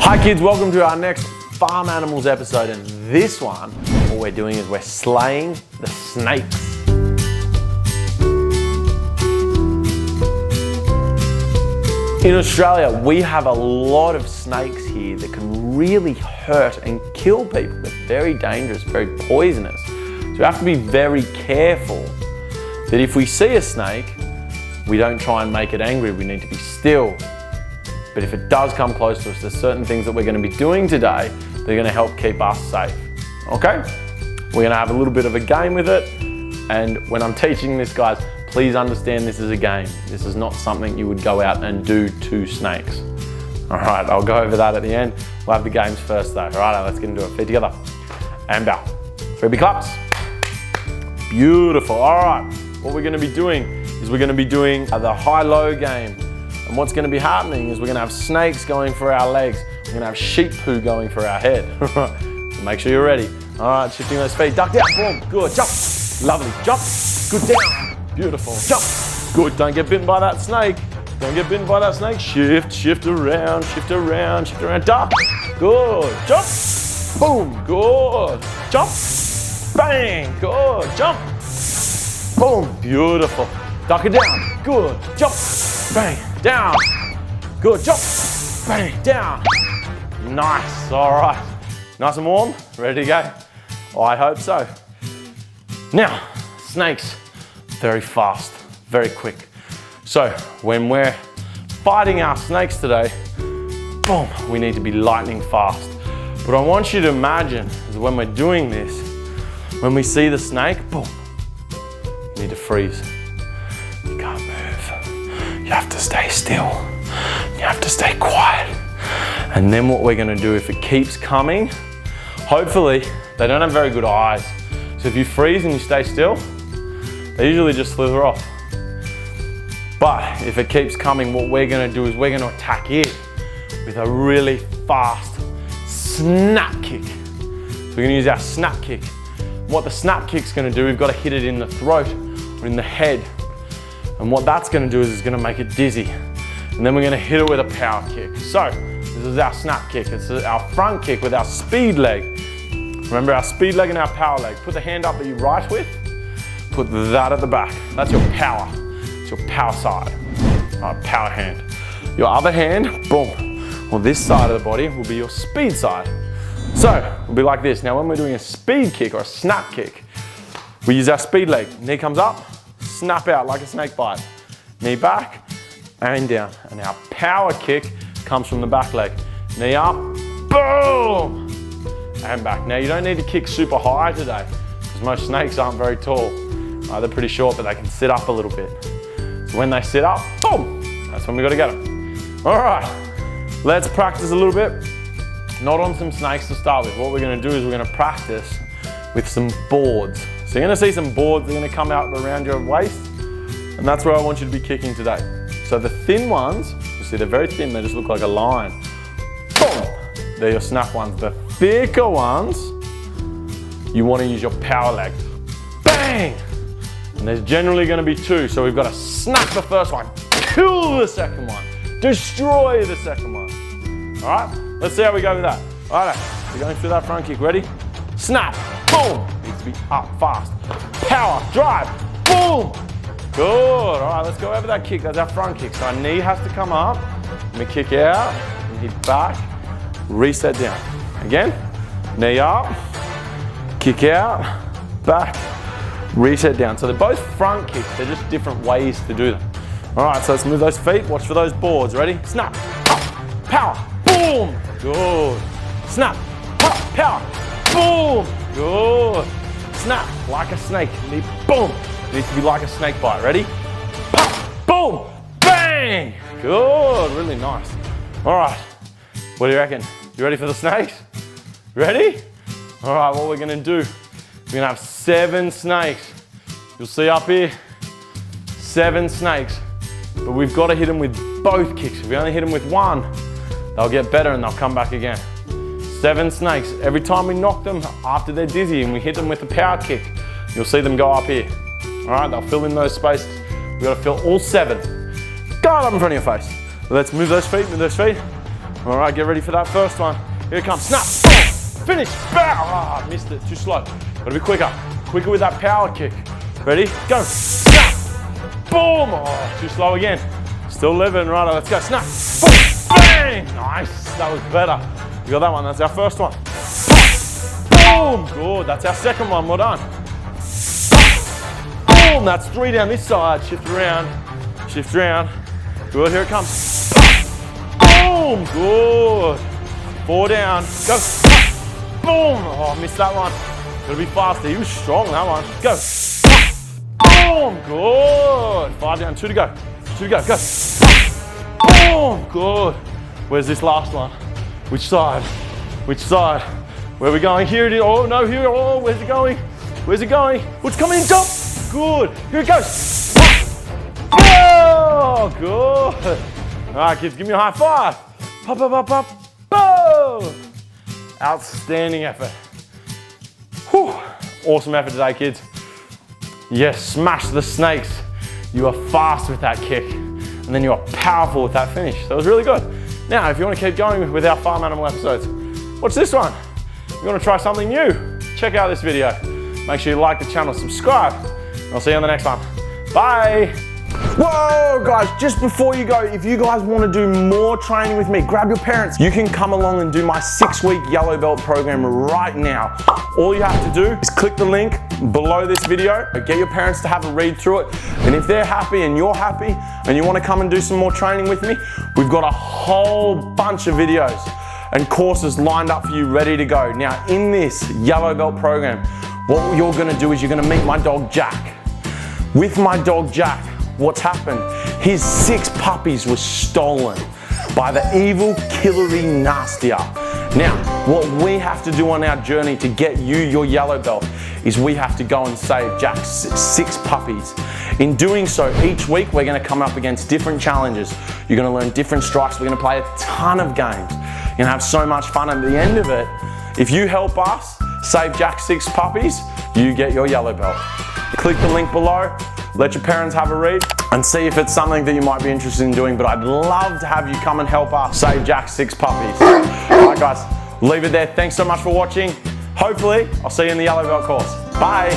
Hi kids, welcome to our next farm animals episode, and this one, what we're doing is we're slaying the snakes. In Australia, we have a lot of snakes here that can really hurt and kill people. They're very dangerous, very poisonous. So we have to be very careful that if we see a snake, we don't try and make it angry. We need to be still. But if it does come close to us, there's certain things that we're going to be doing today that are going to help keep us safe. Okay? We're going to have a little bit of a game with it. And when I'm teaching this, guys, please understand this is a game. This is not something you would go out and do to snakes. All right, I'll go over that at the end. We'll have the games first though. All right, let's get into it. Feet together and bow. 3 big claps. Beautiful. All right, what we're going to be doing is we're going to be doing the high-low game. And what's going to be happening is we're going to have snakes going for our legs. We're going to have sheep poo going for our head. So make sure you're ready. All right, shifting those feet. Duck down. Boom. Good. Jump. Lovely. Jump. Good. Down. Beautiful. Jump. Good. Don't get bitten by that snake. Don't get bitten by that snake. Shift. Shift around. Shift around. Shift around. Duck. Good. Jump. Boom. Good. Jump. Bang. Good. Jump. Boom. Beautiful. Duck it down. Good. Jump. Bang. Down. Good. Jump. Bang. Down. Nice. All right. Nice and warm. Ready to go? Oh, I hope so. Now, snakes, very fast, very quick. So when we're fighting our snakes today, boom, we need to be lightning fast. But I want you to imagine is when we're doing this, when we see the snake, boom, you need to freeze. You can't move. You have to stay still. You have to stay quiet. And then what we're gonna do, if it keeps coming, hopefully they don't have very good eyes. So if you freeze and you stay still, they usually just slither off. But if it keeps coming, what we're gonna do is we're gonna attack it with a really fast snap kick. So we're gonna use our snap kick. What the snap kick's gonna do, we've gotta hit it in the throat or in the head. And what that's gonna do is it's gonna make it dizzy. And then we're gonna hit it with a power kick. So this is our snap kick. It's our front kick with our speed leg. Remember our speed leg and our power leg. Put the hand up that you write with. Put that at the back. That's your power. It's your power side. All right, power hand. Your other hand, boom. Well, this side of the body will be your speed side. So it'll be like this. Now when we're doing a speed kick or a snap kick, we use our speed leg. Knee comes up, snap out like a snake bite. Knee back and down. And our power kick comes from the back leg. Knee up, boom, and back. Now you don't need to kick super high today because most snakes aren't very tall. They're pretty short, but they can sit up a little bit. So when they sit up, boom, that's when we got to get them. All right, let's practice a little bit. Not on some snakes to start with. What we're going to do is we're going to practice with some boards. So you're going to see some boards that are going to come out around your waist, and that's where I want you to be kicking today. So the thin ones, you see they're very thin, they just look like a line. Boom! They're your snap ones. The thicker ones, you want to use your power leg. Bang! And there's generally going to be two, so we've got to snap the first one, kill the second one, destroy the second one. All right, let's see how we go with that. All right, we're going through that front kick. Ready? Snap, boom! Needs to be up fast. Power, drive, boom! Good. All right, let's go over that kick. That's our front kick. So our knee has to come up. And we kick out, and hit back, reset down. Again, knee up, kick out, back, reset down. So they're both front kicks. They're just different ways to do them. All right, so let's move those feet. Watch for those boards. Ready? Snap, up, power, boom. Good. Snap, up, power, boom. Good. Snap like a snake. Knee, boom. It needs to be like a snake bite. Ready? Pop, boom, bang. Good, really nice. All right, what do you reckon? You ready for the snakes? Ready? All right, what we're gonna do, we're gonna have 7 snakes. You'll see up here, 7 snakes, but we've gotta hit them with both kicks. If we only hit them with one, they'll get better and they'll come back again. 7 snakes. Every time we knock them after they're dizzy and we hit them with a power kick, you'll see them go up here. All right, they'll fill in those spaces. We've got to fill all 7. Guard up in front of your face. Let's move those feet, All right, get ready for that first one. Here it comes, snap, boom, finish, bow. Ah, missed it, too slow. Gotta be quicker, quicker with that power kick. Ready, go, snap, boom. Oh, too slow again. Still living, right, let's go, snap, boom, bang. Nice, that was better. You got that one, that's our first one. Boom, good, that's our second one, well done. Boom, that's 3 down this side, shift around, good, here it comes. Boom, good. 4 down, go, boom. Oh, I missed that one. Gotta be faster, he was strong, that one. Go, boom, good. 5 down, 2 to go, go. Boom, good. Where's this last one? Which side? Where are we going? Here it is, oh no, here, oh, where's it going? What's coming in top? Good, here it goes. Oh, good. All right, kids, give me a high five. Pop, pop, pop, pop. Boom. Outstanding effort. Whew. Awesome effort today, kids. Yes, smash the snakes. You are fast with that kick, and then you are powerful with that finish. That was really good. Now, if you want to keep going with our farm animal episodes, watch this one. If you want to try something new, check out this video. Make sure you like the channel, subscribe, and I'll see you on the next one. Bye. Whoa, guys, just before you go, if you guys want to do more training with me, grab your parents. You can come along and do my 6-week yellow belt program right now. All you have to do is click the link below this video, get your parents to have a read through it, and if they're happy and you're happy and you want to come and do some more training with me, we've got a whole bunch of videos and courses lined up for you ready to go. Now, in this yellow belt program, what you're going to do is you're going to meet my dog Jack. With my dog Jack, what's happened? His 6 puppies were stolen by the evil Killery Nastier. Now, what we have to do on our journey to get you your yellow belt is we have to go and save Jack's 6 puppies. In doing so, each week we're going to come up against different challenges. You're going to learn different strikes. We're going to play a ton of games. You're going to have so much fun. At the end of it, if you help us save Jack's 6 puppies, you get your yellow belt. Click the link below. Let your parents have a read and see if it's something that you might be interested in doing, but I'd love to have you come and help us save Jack's 6 puppies. All right, guys, leave it there. Thanks so much for watching. Hopefully, I'll see you in the yellow belt course. Bye.